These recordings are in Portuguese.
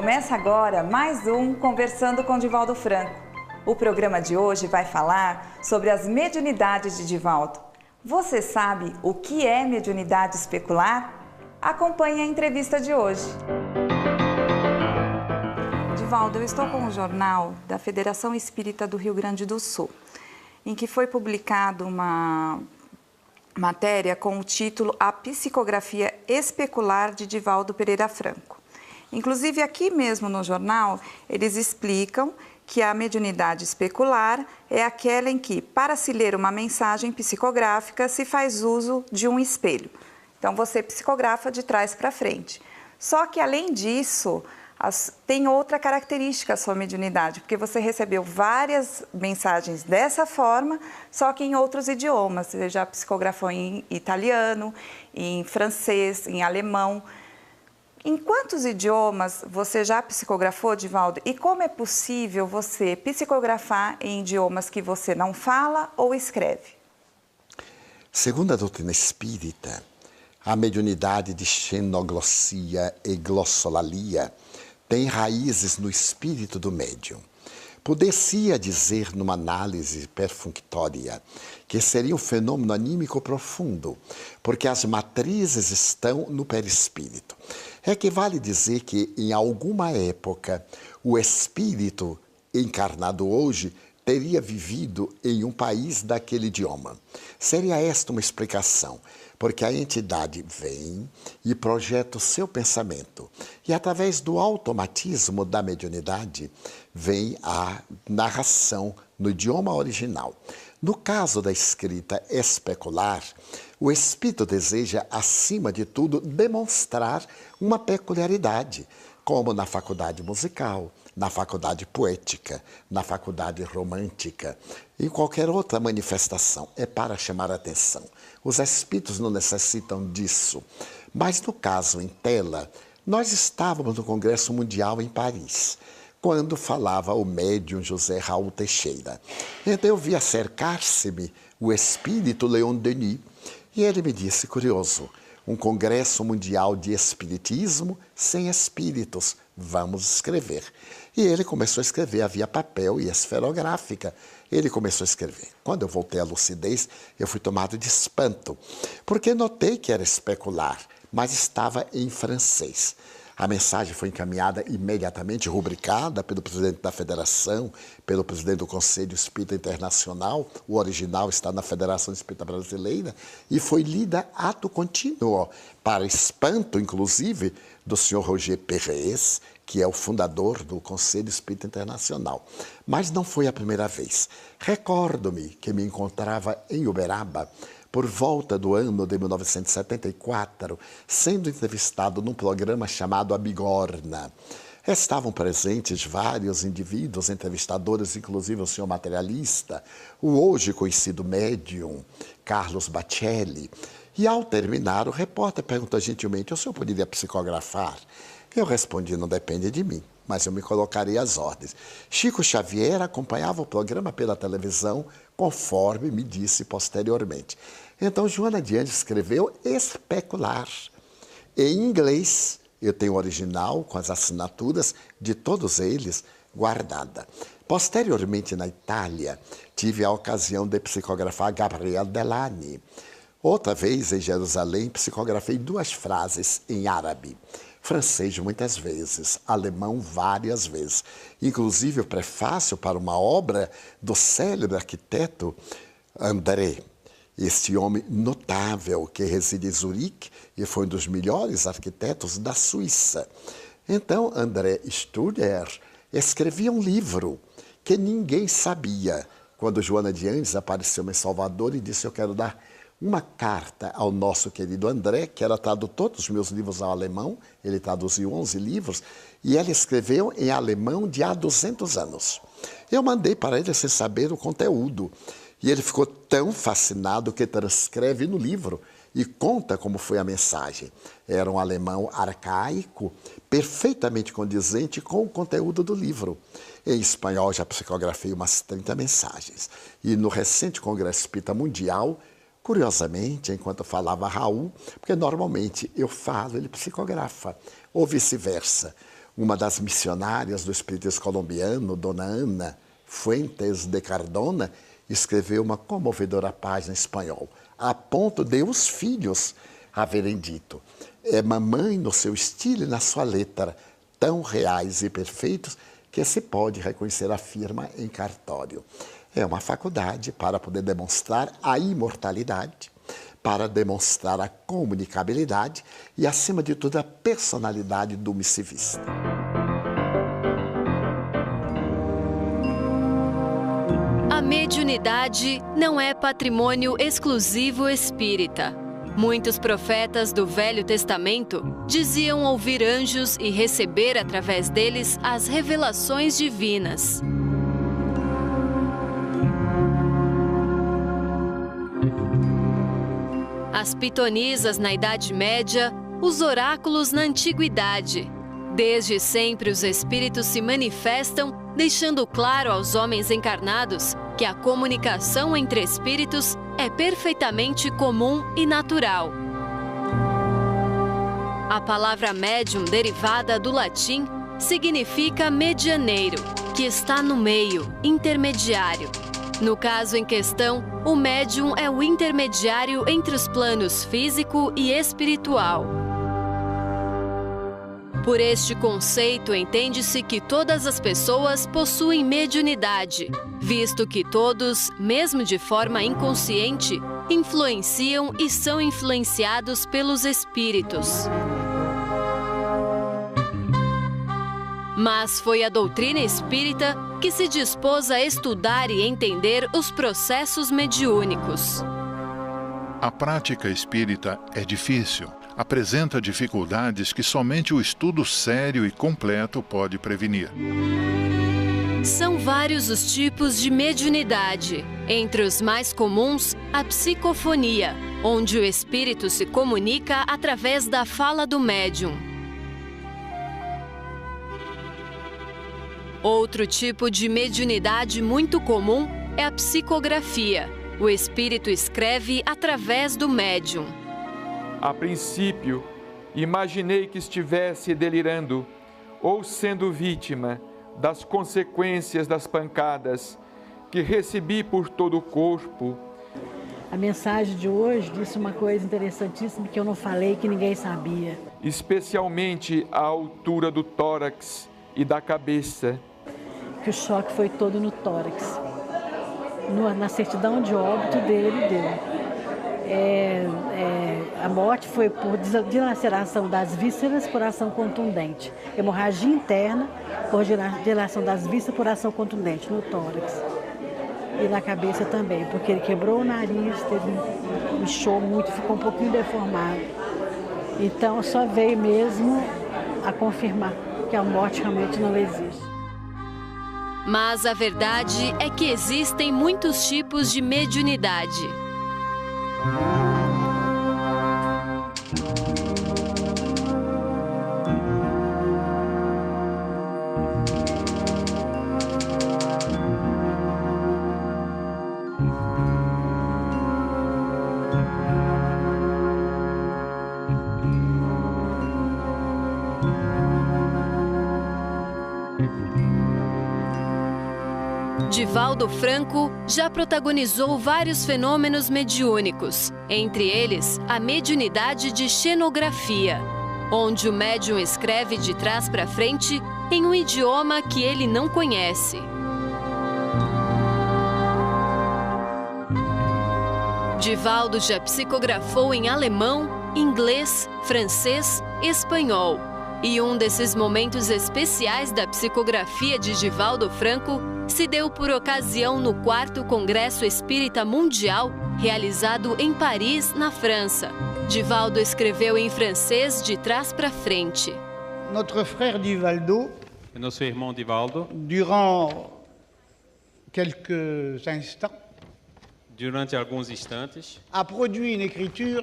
Começa agora mais um Conversando com Divaldo Franco. O programa de hoje vai falar sobre as mediunidades de Divaldo. Você sabe o que é mediunidade especular? Acompanhe a entrevista de hoje. Divaldo, eu estou com o jornal da Federação Espírita do Rio Grande do Sul, em que foi publicado uma matéria com o título A Psicografia Especular de Divaldo Pereira Franco. Inclusive, aqui mesmo no jornal, eles explicam que a mediunidade especular é aquela em que, para se ler uma mensagem psicográfica, se faz uso de um espelho. Então, você psicografa de trás para frente. Só que, além disso, tem outra característica a sua mediunidade, porque você recebeu várias mensagens dessa forma, só que em outros idiomas. Você já psicografou em italiano, em francês, em alemão. Em quantos idiomas você já psicografou, Divaldo? E como é possível você psicografar em idiomas que você não fala ou escreve? Segundo a doutrina espírita, a mediunidade de xenoglossia e glossolalia tem raízes no espírito do médium. Poder-se-ia dizer, numa análise perfunctória, que seria um fenômeno anímico profundo, porque as matrizes estão no perispírito. Equivale dizer que, em alguma época, o espírito encarnado hoje teria vivido em um país daquele idioma. Seria esta uma explicação, porque a entidade vem e projeta o seu pensamento. E através do automatismo da mediunidade, vem a narração no idioma original. No caso da escrita especular, o espírito deseja, acima de tudo, demonstrar uma peculiaridade, como na faculdade musical, na faculdade poética, na faculdade romântica, em qualquer outra manifestação. É para chamar a atenção. Os espíritos não necessitam disso. Mas no caso em tela, nós estávamos no Congresso Mundial em Paris, quando falava o médium José Raul Teixeira. Então eu vi acercar-se-me o espírito Leon Denis, e ele me disse, curioso, um congresso mundial de espiritismo sem espíritos, vamos escrever. E ele começou a escrever, havia papel e esferográfica. Ele começou a escrever. Quando eu voltei à lucidez, eu fui tomado de espanto, porque notei que era especular, mas estava em francês. A mensagem foi encaminhada imediatamente, rubricada pelo presidente da Federação, pelo presidente do Conselho Espírita Internacional, o original está na Federação Espírita Brasileira, e foi lida ato contínuo, para espanto, inclusive, do senhor Roger Perrez, que é o fundador do Conselho Espírita Internacional. Mas não foi a primeira vez. Recordo-me que me encontrava em Uberaba, por volta do ano de 1974, sendo entrevistado num programa chamado A Bigorna. Estavam presentes vários indivíduos, entrevistadores, inclusive o senhor materialista, o hoje conhecido médium, Carlos Bacelli. E ao terminar, o repórter perguntou gentilmente, o senhor poderia psicografar? Eu respondi, não depende de mim, mas eu me colocarei às ordens. Chico Xavier acompanhava o programa pela televisão, conforme me disse posteriormente. Então, Joana de Anjos escreveu especular. Em inglês, eu tenho o original com as assinaturas de todos eles guardada. Posteriormente, na Itália, tive a ocasião de psicografar Gabriel Delany. Outra vez, em Jerusalém, psicografei 2 frases em árabe. Francês muitas vezes, alemão várias vezes. Inclusive o prefácio para uma obra do célebre arquiteto André, este homem notável que reside em Zurique e foi um dos melhores arquitetos da Suíça. Então, André Studer escrevia um livro que ninguém sabia. Quando Joana de Anjos apareceu em Salvador e disse, eu quero dar uma carta ao nosso querido André, que era tradutor dos meus livros ao alemão, ele traduziu 11 livros, e ela escreveu em alemão de há 200 anos. Eu mandei para ele sem saber o conteúdo, e ele ficou tão fascinado que transcreve no livro e conta como foi a mensagem. Era um alemão arcaico, perfeitamente condizente com o conteúdo do livro. Em espanhol já psicografei umas 30 mensagens. E no recente Congresso Espírita Mundial, curiosamente, enquanto falava Raul, porque normalmente eu falo, ele psicografa, ou vice-versa. Uma das missionárias do espiritismo colombiano, Dona Ana Fuentes de Cardona, escreveu uma comovedora página em espanhol, a ponto de os filhos haverem dito: é mamãe no seu estilo e na sua letra, tão reais e perfeitos que se pode reconhecer a firma em cartório. É uma faculdade para poder demonstrar a imortalidade, para demonstrar a comunicabilidade e, acima de tudo, a personalidade do missivista. A mediunidade não é patrimônio exclusivo espírita. Muitos profetas do Velho Testamento diziam ouvir anjos e receber através deles as revelações divinas. As pitonisas na Idade Média, os oráculos na Antiguidade. Desde sempre os espíritos se manifestam, deixando claro aos homens encarnados que a comunicação entre espíritos é perfeitamente comum e natural. A palavra médium, derivada do latim, significa medianeiro, que está no meio, intermediário. No caso em questão, o médium é o intermediário entre os planos físico e espiritual. Por este conceito, entende-se que todas as pessoas possuem mediunidade, visto que todos, mesmo de forma inconsciente, influenciam e são influenciados pelos espíritos. Mas foi a doutrina espírita que se dispôs a estudar e entender os processos mediúnicos. A prática espírita é difícil, apresenta dificuldades que somente o estudo sério e completo pode prevenir. São vários os tipos de mediunidade. Entre os mais comuns, a psicofonia, onde o espírito se comunica através da fala do médium. Outro tipo de mediunidade muito comum é a psicografia. O espírito escreve através do médium. A princípio, imaginei que estivesse delirando ou sendo vítima das consequências das pancadas que recebi por todo o corpo. A mensagem de hoje disse uma coisa interessantíssima que eu não falei, que ninguém sabia. Especialmente a altura do tórax e da cabeça. Que o choque foi todo no tórax. Na certidão de óbito dele, deu. A morte foi por dilaceração das vísceras por ação contundente. Hemorragia interna por dilaceração das vísceras por ação contundente no tórax. E na cabeça também, porque ele quebrou o nariz, teve um inchou muito, ficou um pouquinho deformado. Então só veio mesmo a confirmar que a morte realmente não existe. Mas a verdade é que existem muitos tipos de mediunidade. Divaldo Franco já protagonizou vários fenômenos mediúnicos, entre eles a mediunidade de xenografia, onde o médium escreve de trás para frente em um idioma que ele não conhece. Divaldo já psicografou em alemão, inglês, francês, espanhol. E um desses momentos especiais da psicografia de Divaldo Franco se deu por ocasião no 4º Congresso Espírita Mundial, realizado em Paris, na França. Divaldo escreveu em francês de trás para frente. Notre frère Divaldo, nosso irmão Divaldo, durant quelques instants, durante alguns instantes, a produit une écriture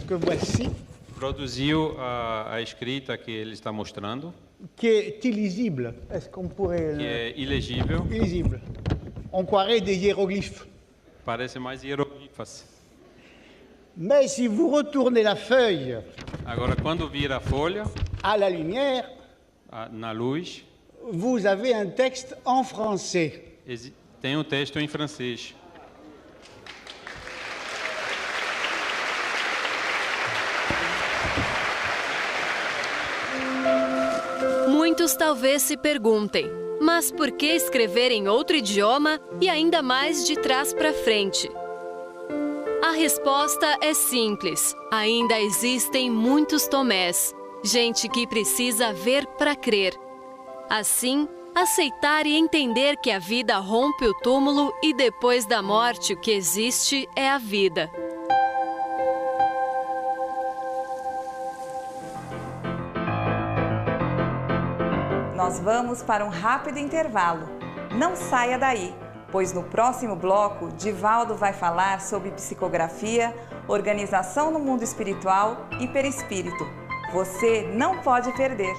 que voici, produziu a escrita que ele está mostrando, qui est illisible. Est-ce qu'on pourrait... que é ilegível. Illisible. On croirait des hiéroglyphes. Parece mais hieroglifos. Mais si vous retournez la feuille, Agora, quando vira a folha, À la lumière, Na luz, vous avez un texte en français. tem um texto em francês. Muitos talvez se perguntem, mas por que escrever em outro idioma e ainda mais de trás para frente? A resposta é simples. Ainda existem muitos Tomés, gente que precisa ver para crer. Assim, aceitar e entender que a vida rompe o túmulo e depois da morte o que existe é a vida. Nós vamos para um rápido intervalo. Não saia daí, pois no próximo bloco, Divaldo vai falar sobre psicografia, organização no mundo espiritual e perispírito. Você não pode perder!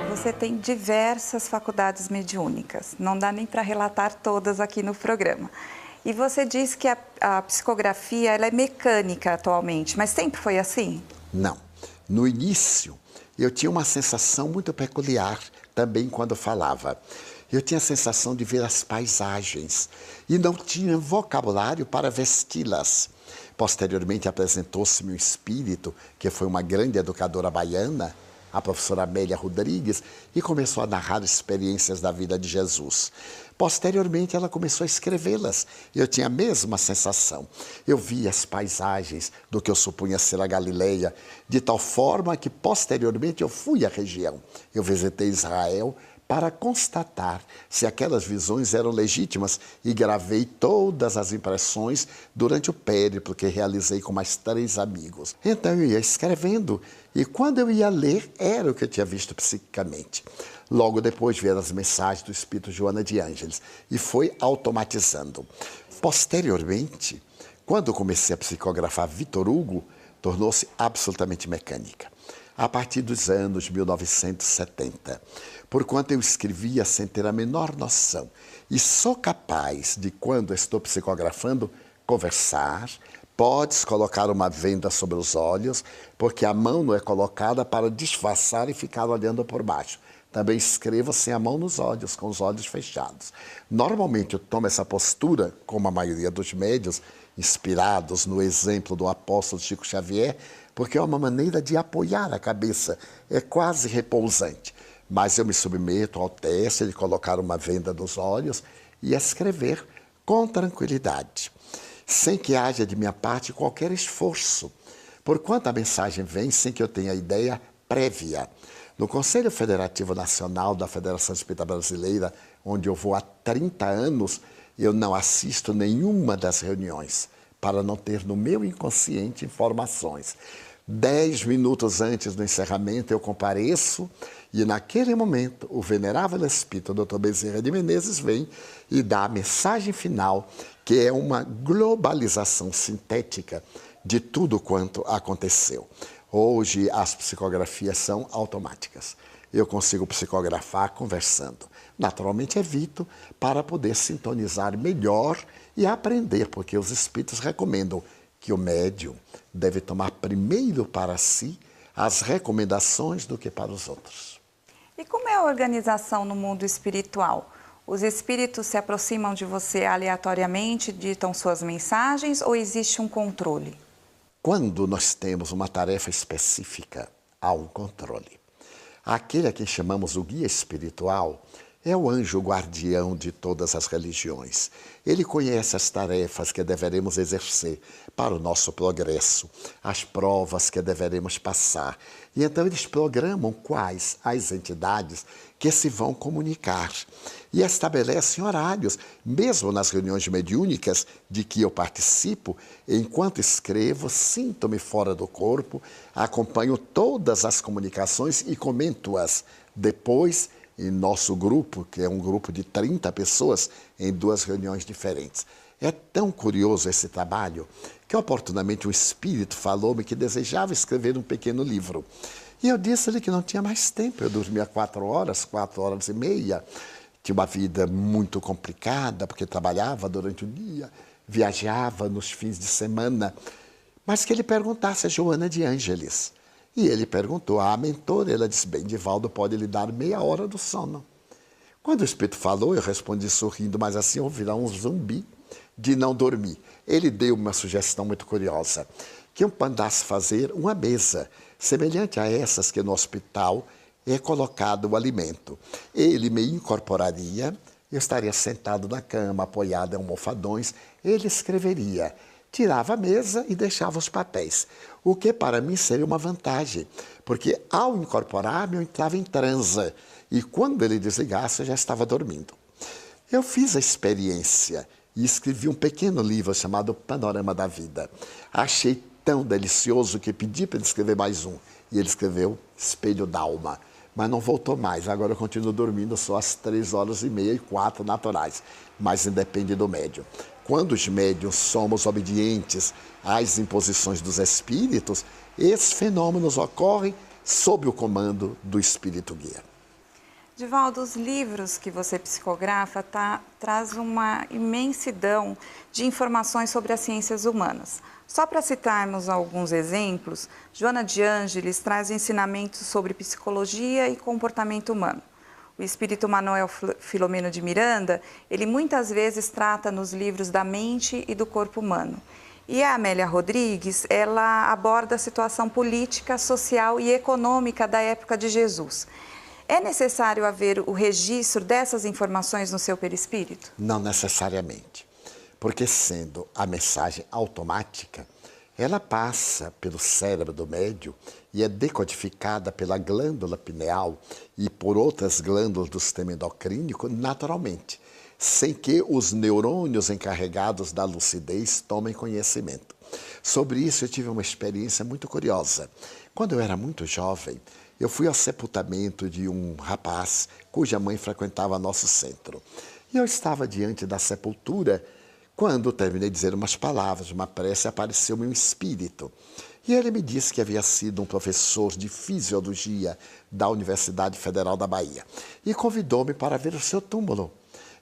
Você tem diversas faculdades mediúnicas, não dá nem para relatar todas aqui no programa. E você diz que a psicografia ela é mecânica atualmente, mas sempre foi assim? Não. No início, eu tinha uma sensação muito peculiar também quando falava. Eu tinha a sensação de ver as paisagens e não tinha vocabulário para vesti-las. Posteriormente, apresentou-se-me um espírito, que foi uma grande educadora baiana, a professora Amélia Rodrigues, e começou a narrar experiências da vida de Jesus. Posteriormente, ela começou a escrevê-las. Eu tinha a mesma sensação. Eu via as paisagens do que eu supunha ser a Galileia, de tal forma que, posteriormente, eu fui à região. Eu visitei Israel para constatar se aquelas visões eram legítimas e gravei todas as impressões durante o périplo que realizei com mais 3 amigos. Então eu ia escrevendo e quando eu ia ler era o que eu tinha visto psiquicamente. Logo depois vieram as mensagens do Espírito Joana de Ângeles e foi automatizando. Posteriormente, quando comecei a psicografar Vitor Hugo, tornou-se absolutamente mecânica. A partir dos anos 1970, porquanto eu escrevia sem ter a menor noção e sou capaz de, quando estou psicografando, conversar, podes colocar uma venda sobre os olhos, porque a mão não é colocada para disfarçar e ficar olhando por baixo. Também escrevo sem a mão nos olhos, com os olhos fechados. Normalmente eu tomo essa postura, como a maioria dos médiuns, inspirados no exemplo do apóstolo Chico Xavier, porque é uma maneira de apoiar a cabeça, é quase repousante. Mas eu me submeto ao teste de colocar uma venda nos olhos e escrever com tranquilidade, sem que haja de minha parte qualquer esforço, porquanto a mensagem vem sem que eu tenha ideia prévia. No Conselho Federativo Nacional da Federação Espírita Brasileira, onde eu vou há 30 anos, eu não assisto nenhuma das reuniões, para não ter no meu inconsciente informações. 10 minutos antes do encerramento eu compareço e naquele momento o venerável Espírito Dr. Bezerra de Menezes vem e dá a mensagem final, que é uma globalização sintética de tudo quanto aconteceu. Hoje as psicografias são automáticas. Eu consigo psicografar conversando. Naturalmente evito para poder sintonizar melhor e aprender, porque os espíritos recomendam que o médium deve tomar primeiro para si as recomendações do que para os outros. E como é a organização no mundo espiritual? Os espíritos se aproximam de você aleatoriamente, ditam suas mensagens ou existe um controle? Quando nós temos uma tarefa específica, há um controle. Aquele a quem chamamos o guia espiritual é o anjo guardião de todas as religiões. Ele conhece as tarefas que deveremos exercer para o nosso progresso, as provas que deveremos passar. E então eles programam quais as entidades que se vão comunicar. E estabelecem horários, mesmo nas reuniões mediúnicas de que eu participo, enquanto escrevo, sinto-me fora do corpo, acompanho todas as comunicações e comento-as. Depois, em nosso grupo, que é um grupo de 30 pessoas, em 2 reuniões diferentes. É tão curioso esse trabalho que, oportunamente, um espírito falou-me que desejava escrever um pequeno livro. E eu disse-lhe que não tinha mais tempo. Eu dormia 4 horas e meia. Tinha uma vida muito complicada, porque trabalhava durante o dia, viajava nos fins de semana. Mas que ele perguntasse a Joana de Ângeles. E ele perguntou à mentora, ela disse, bem, Divaldo pode lhe dar meia hora do sono. Quando o Espírito falou, eu respondi sorrindo, mas assim eu virar um zumbi de não dormir. Ele deu uma sugestão muito curiosa, que eu mandasse fazer uma mesa, semelhante a essas que no hospital é colocado o alimento. Ele me incorporaria, eu estaria sentado na cama, apoiado em almofadões, ele escreveria, tirava a mesa e deixava os papéis, o que para mim seria uma vantagem, porque ao incorporar-me eu entrava em transe, e quando ele desligasse eu já estava dormindo. Eu fiz a experiência e escrevi um pequeno livro chamado Panorama da Vida. Achei tão delicioso que pedi para ele escrever mais um, e ele escreveu Espelho d'Alma. Mas não voltou mais, agora eu continuo dormindo só às 3 horas e meia e 4 naturais, mas independe do médium. Quando os médiuns somos obedientes às imposições dos espíritos, esses fenômenos ocorrem sob o comando do espírito guia. Divaldo, os livros que você psicografa traz uma imensidão de informações sobre as ciências humanas. Só para citarmos alguns exemplos, Joana de Ângeles traz ensinamentos sobre psicologia e comportamento humano. O espírito Manuel Filomeno de Miranda, ele muitas vezes trata nos livros da mente e do corpo humano. E a Amélia Rodrigues, ela aborda a situação política, social e econômica da época de Jesus. É necessário haver o registro dessas informações no seu perispírito? Não necessariamente, porque sendo a mensagem automática, ela passa pelo cérebro do médium e é decodificada pela glândula pineal e por outras glândulas do sistema endocrínico naturalmente, sem que os neurônios encarregados da lucidez tomem conhecimento. Sobre isso eu tive uma experiência muito curiosa. Quando eu era muito jovem, eu fui ao sepultamento de um rapaz cuja mãe frequentava nosso centro. E eu estava diante da sepultura quando terminei de dizer umas palavras, uma prece, apareceu-me um espírito. E ele me disse que havia sido um professor de fisiologia da Universidade Federal da Bahia. E convidou-me para ver o seu túmulo.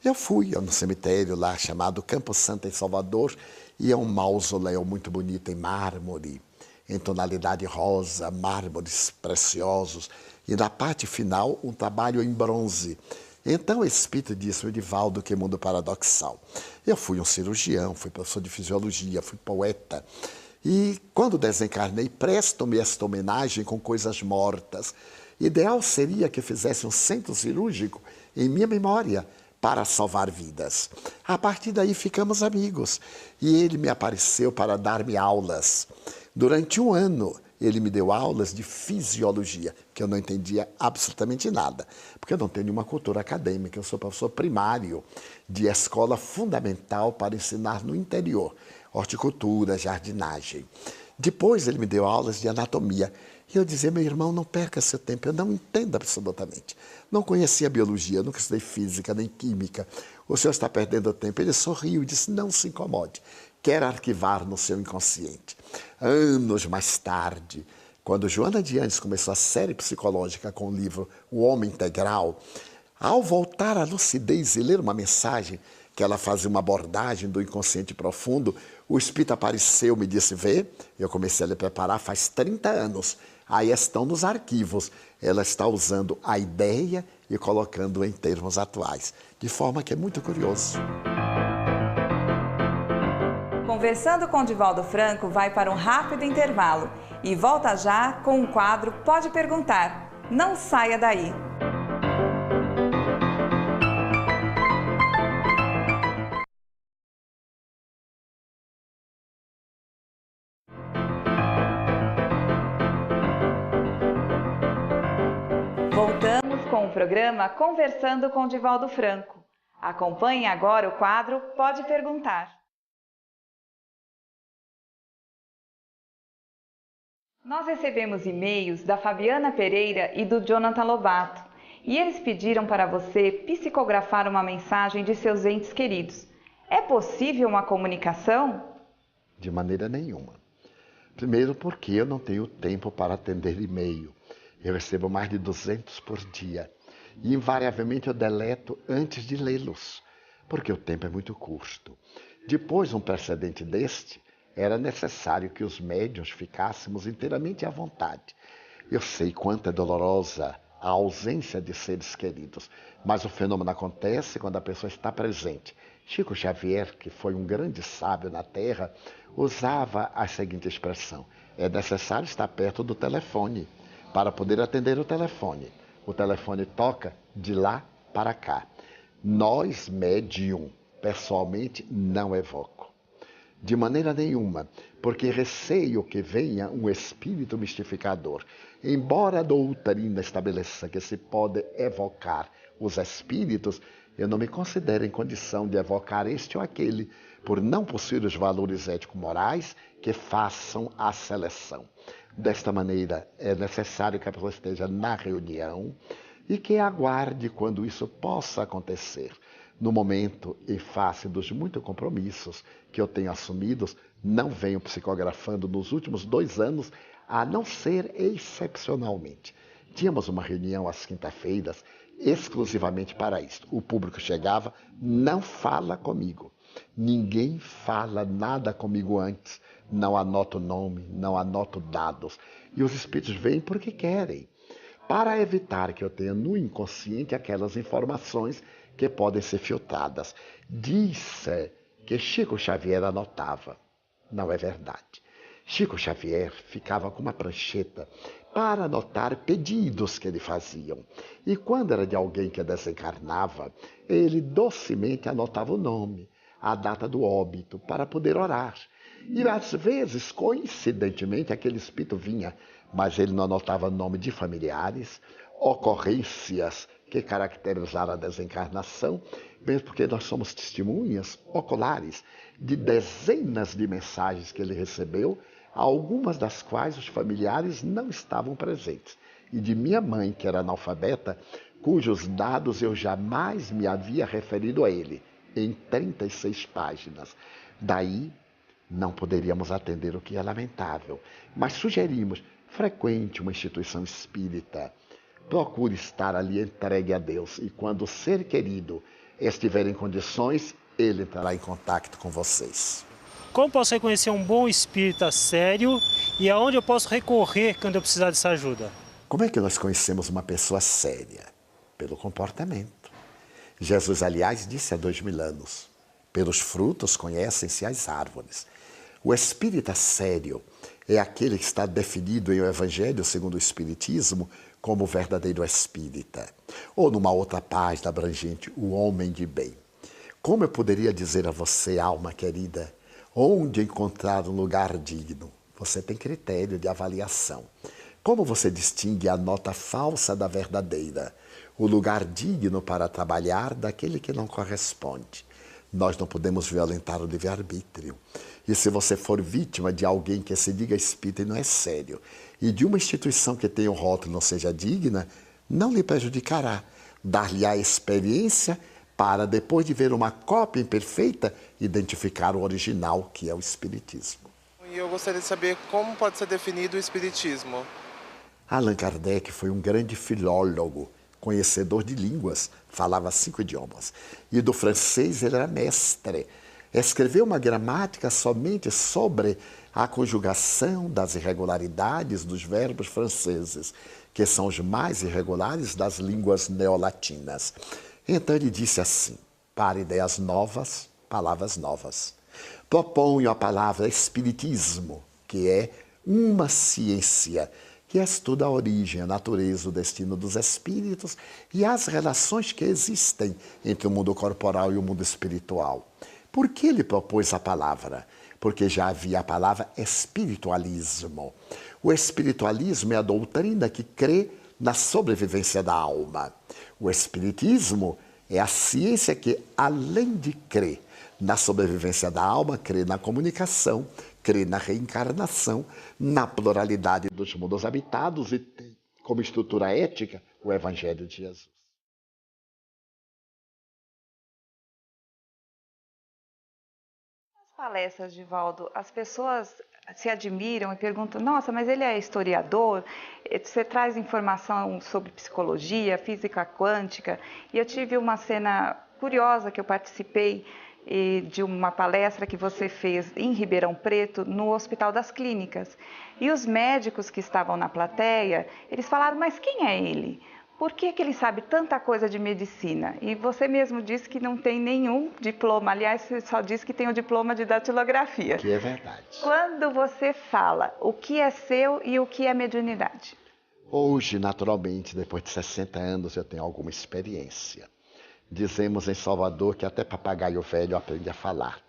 Eu fui no cemitério lá chamado Campo Santo em Salvador e é um mausoléu muito bonito em mármore, em tonalidade rosa, mármores preciosos, e na parte final um trabalho em bronze. Então o espírito disse, o Divaldo, que mundo paradoxal. Eu fui um cirurgião, fui professor de fisiologia, fui poeta, e quando desencarnei, presto-me esta homenagem com coisas mortas. Ideal seria que fizesse um centro cirúrgico em minha memória, para salvar vidas. A partir daí ficamos amigos, e ele me apareceu para dar-me aulas. Durante 1 ano, ele me deu aulas de fisiologia, que eu não entendia absolutamente nada, porque eu não tenho nenhuma cultura acadêmica, eu sou professor primário de escola fundamental para ensinar no interior, horticultura, jardinagem. Depois ele me deu aulas de anatomia, e eu dizia, meu irmão, não perca seu tempo, eu não entendo absolutamente. Não conhecia biologia, nunca estudei física nem química. O senhor está perdendo tempo. Ele sorriu e disse, não se incomode, quer arquivar no seu inconsciente. Anos mais tarde, quando Joana de Ângeles começou a série psicológica com o livro O Homem Integral, ao voltar à lucidez e ler uma mensagem, que ela fazia uma abordagem do inconsciente profundo, o espírito apareceu, me disse, vê, eu comecei a lhe preparar faz 30 anos, aí estão nos arquivos, ela está usando a ideia e colocando em termos atuais, de forma que é muito curioso. Conversando com Divaldo Franco vai para um rápido intervalo e volta já com o quadro Pode Perguntar. Não saia daí! Voltamos com o programa Conversando com Divaldo Franco. Acompanhe agora o quadro Pode Perguntar. Nós recebemos e-mails da Fabiana Pereira e do Jonathan Lobato, e eles pediram para você psicografar uma mensagem de seus entes queridos. É possível uma comunicação? De maneira nenhuma. Primeiro porque eu não tenho tempo para atender e-mail. Eu recebo mais de 200 por dia. E invariavelmente eu deleto antes de lê-los, porque o tempo é muito curto. Depois de um precedente deste, era necessário que os médiuns ficássemos inteiramente à vontade. Eu sei quanto é dolorosa a ausência de seres queridos, mas o fenômeno acontece quando a pessoa está presente. Chico Xavier, que foi um grande sábio na Terra, usava a seguinte expressão: é necessário estar perto do telefone para poder atender o telefone. O telefone toca de lá para cá. Nós, médium, pessoalmente não evoco. De maneira nenhuma, porque receio que venha um espírito mistificador. Embora a doutrina estabeleça que se pode evocar os espíritos, eu não me considero em condição de evocar este ou aquele, por não possuir os valores ético-morais que façam a seleção. Desta maneira, é necessário que a pessoa esteja na reunião e que aguarde quando isso possa acontecer. No momento, em face dos muitos compromissos que eu tenho assumidos, não venho psicografando nos últimos 2 anos, a não ser excepcionalmente. Tínhamos uma reunião às quinta-feiras, exclusivamente para isto. O público chegava, não fala comigo. Ninguém fala nada comigo antes. Não anoto nome, não anoto dados. E os espíritos vêm porque querem, para evitar que eu tenha no inconsciente aquelas informações que podem ser filtradas. Diz-se que Chico Xavier anotava. Não é verdade. Chico Xavier ficava com uma prancheta para anotar pedidos que lhe faziam. E quando era de alguém que desencarnava, ele docemente anotava o nome, a data do óbito, para poder orar. E às vezes, coincidentemente, aquele espírito vinha, mas ele não anotava nome de familiares, ocorrências que caracterizaram a desencarnação, mesmo porque nós somos testemunhas oculares de dezenas de mensagens que ele recebeu, algumas das quais os familiares não estavam presentes. E de minha mãe, que era analfabeta, cujos dados eu jamais me havia referido a ele, em 36 páginas. Daí, não poderíamos atender, o que é lamentável, mas sugerimos: frequente uma instituição espírita, procure estar ali entregue a Deus, e quando o ser querido estiver em condições, ele entrará em contato com vocês. Como posso reconhecer um bom espírita sério e aonde eu posso recorrer quando eu precisar dessa ajuda? Como é que nós conhecemos uma pessoa séria? Pelo comportamento. Jesus, aliás, disse há 2000 anos: pelos frutos conhecem-se as árvores. O espírita sério é aquele que está definido em o Evangelho segundo o Espiritismo como o verdadeiro espírita. Ou numa outra página abrangente, o homem de bem. Como eu poderia dizer a você, alma querida, onde encontrar um lugar digno? Você tem critério de avaliação. Como você distingue a nota falsa da verdadeira? O lugar digno para trabalhar daquele que não corresponde. Nós não podemos violentar o livre-arbítrio. E se você for vítima de alguém que se diga espírita e não é sério, e de uma instituição que tenha o rótulo não seja digna, não lhe prejudicará. Dar-lhe a experiência para, depois de ver uma cópia imperfeita, identificar o original, que é o Espiritismo. E eu gostaria de saber como pode ser definido o Espiritismo. Allan Kardec foi um grande filólogo, conhecedor de línguas, falava 5 idiomas. E do francês ele era mestre. Escreveu uma gramática somente sobre a conjugação das irregularidades dos verbos franceses, que são os mais irregulares das línguas neolatinas. Então ele disse assim: para ideias novas, palavras novas. Proponho a palavra espiritismo, que é uma ciência que estuda a origem, a natureza, o destino dos espíritos e as relações que existem entre o mundo corporal e o mundo espiritual. Por que ele propôs a palavra? Porque já havia a palavra espiritualismo. O espiritualismo é a doutrina que crê na sobrevivência da alma. O espiritismo é a ciência que, além de crer na sobrevivência da alma, crê na comunicação, crê na reencarnação, na pluralidade dos mundos habitados e tem como estrutura ética o Evangelho de Jesus. Nas palestras, Divaldo, as pessoas se admiram e perguntam, nossa, mas ele é historiador? Você traz informação sobre psicologia, física quântica? E eu tive uma cena curiosa que eu participei de uma palestra que você fez em Ribeirão Preto, no Hospital das Clínicas. E os médicos que estavam na plateia, eles falaram, mas quem é ele? Por que ele sabe tanta coisa de medicina? E você mesmo disse que não tem nenhum diploma, aliás, você só disse que tem o diploma de datilografia. Que é verdade. Quando você fala o que é seu e o que é mediunidade? Hoje, naturalmente, depois de 60 anos, eu tenho alguma experiência. Dizemos em Salvador que até papagaio velho aprende a falar.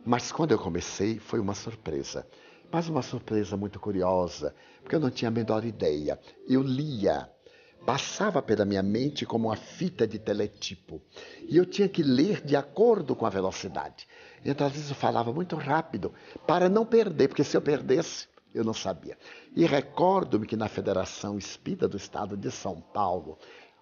Mas quando eu comecei, foi uma surpresa. Mas uma surpresa muito curiosa, porque eu não tinha a menor ideia. Eu lia, passava pela minha mente como uma fita de teletipo. E eu tinha que ler de acordo com a velocidade. Então, às vezes, eu falava muito rápido, para não perder, porque se eu perdesse, eu não sabia. E recordo-me que na Federação Espírita do Estado de São Paulo,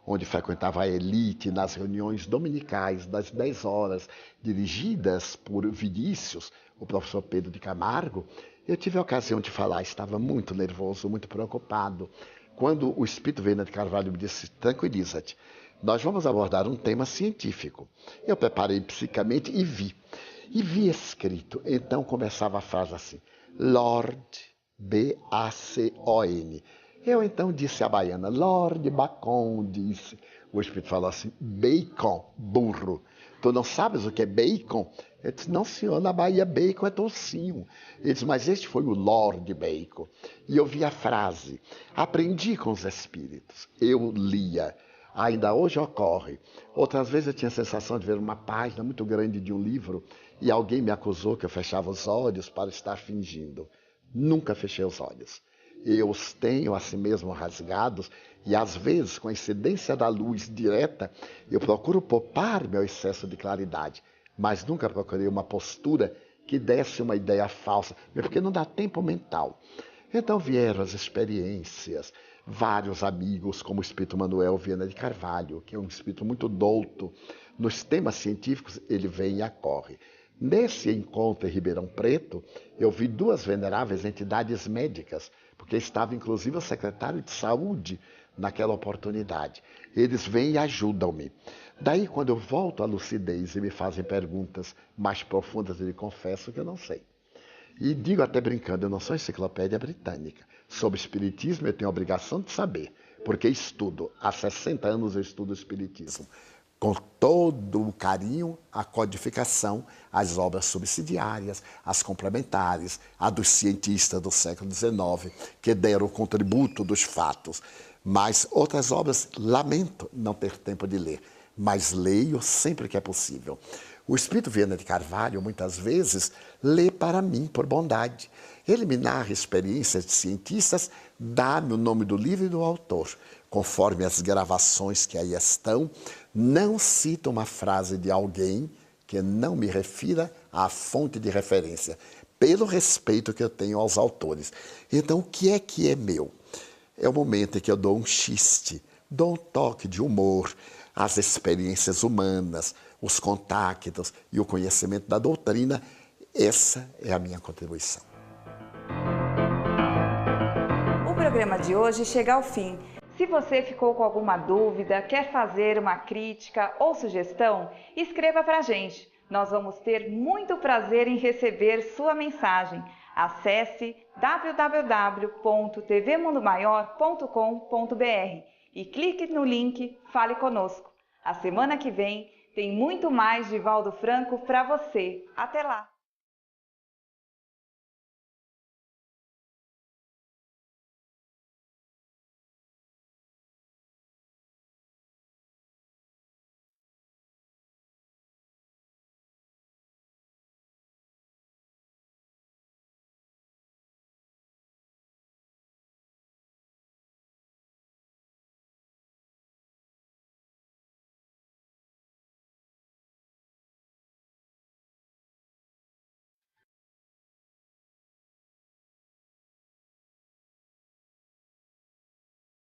onde frequentava a elite nas reuniões dominicais das 10 horas, dirigidas por Vinícius, o professor Pedro de Camargo, eu tive a ocasião de falar, estava muito nervoso, muito preocupado, quando o Espírito Viana de Carvalho me disse, tranquiliza-te, nós vamos abordar um tema científico. Eu preparei psicamente e vi escrito, então começava a frase assim, Lord, B-A-C-O-N, eu então disse à baiana, Lord Bacon, disse. O Espírito falou assim, bacon, burro. Tu não sabes o que é bacon? Eu disse, não senhor, na Bahia bacon é toucinho. Ele disse, mas este foi o Lord Bacon. E eu vi a frase, aprendi com os Espíritos. Eu lia, ainda hoje ocorre. Outras vezes eu tinha a sensação de ver uma página muito grande de um livro e alguém me acusou que eu fechava os olhos para estar fingindo. Nunca fechei os olhos. Eu os tenho assim mesmo rasgados e às vezes, com a incidência da luz direta, eu procuro poupar meu excesso de claridade, mas nunca procurei uma postura que desse uma ideia falsa, porque não dá tempo mental. Então vieram as experiências, vários amigos, como o Espírito Manuel Viana de Carvalho, que é um espírito muito douto, nos temas científicos ele vem e acorre. Nesse encontro em Ribeirão Preto, eu vi duas veneráveis entidades médicas, porque estava inclusive o secretário de saúde naquela oportunidade. Eles vêm e ajudam-me. Daí, quando eu volto à lucidez e me fazem perguntas mais profundas, eu lhe confesso que eu não sei. E digo até brincando, eu não sou enciclopédia britânica. Sobre espiritismo eu tenho a obrigação de saber, porque estudo. Há 60 anos eu estudo espiritismo. Com todo o carinho, a codificação, as obras subsidiárias, as complementares, a dos cientistas do século XIX, que deram o contributo dos fatos. Mas outras obras, lamento não ter tempo de ler, mas leio sempre que é possível. O Espírito Viana de Carvalho, muitas vezes, lê para mim por bondade. Ele me narra experiências de cientistas, dá-me o nome do livro e do autor. Conforme as gravações que aí estão, não cito uma frase de alguém que não me refira à fonte de referência, pelo respeito que eu tenho aos autores. Então, o que é meu? É o momento em que eu dou um xiste, dou um toque de humor, as experiências humanas, os contactos e o conhecimento da doutrina. Essa é a minha contribuição. O programa de hoje chega ao fim. Se você ficou com alguma dúvida, quer fazer uma crítica ou sugestão, escreva para a gente. Nós vamos ter muito prazer em receber sua mensagem. Acesse www.tvmundomaior.com.br e clique no link Fale Conosco. A semana que vem tem muito mais de Valdo Franco para você. Até lá!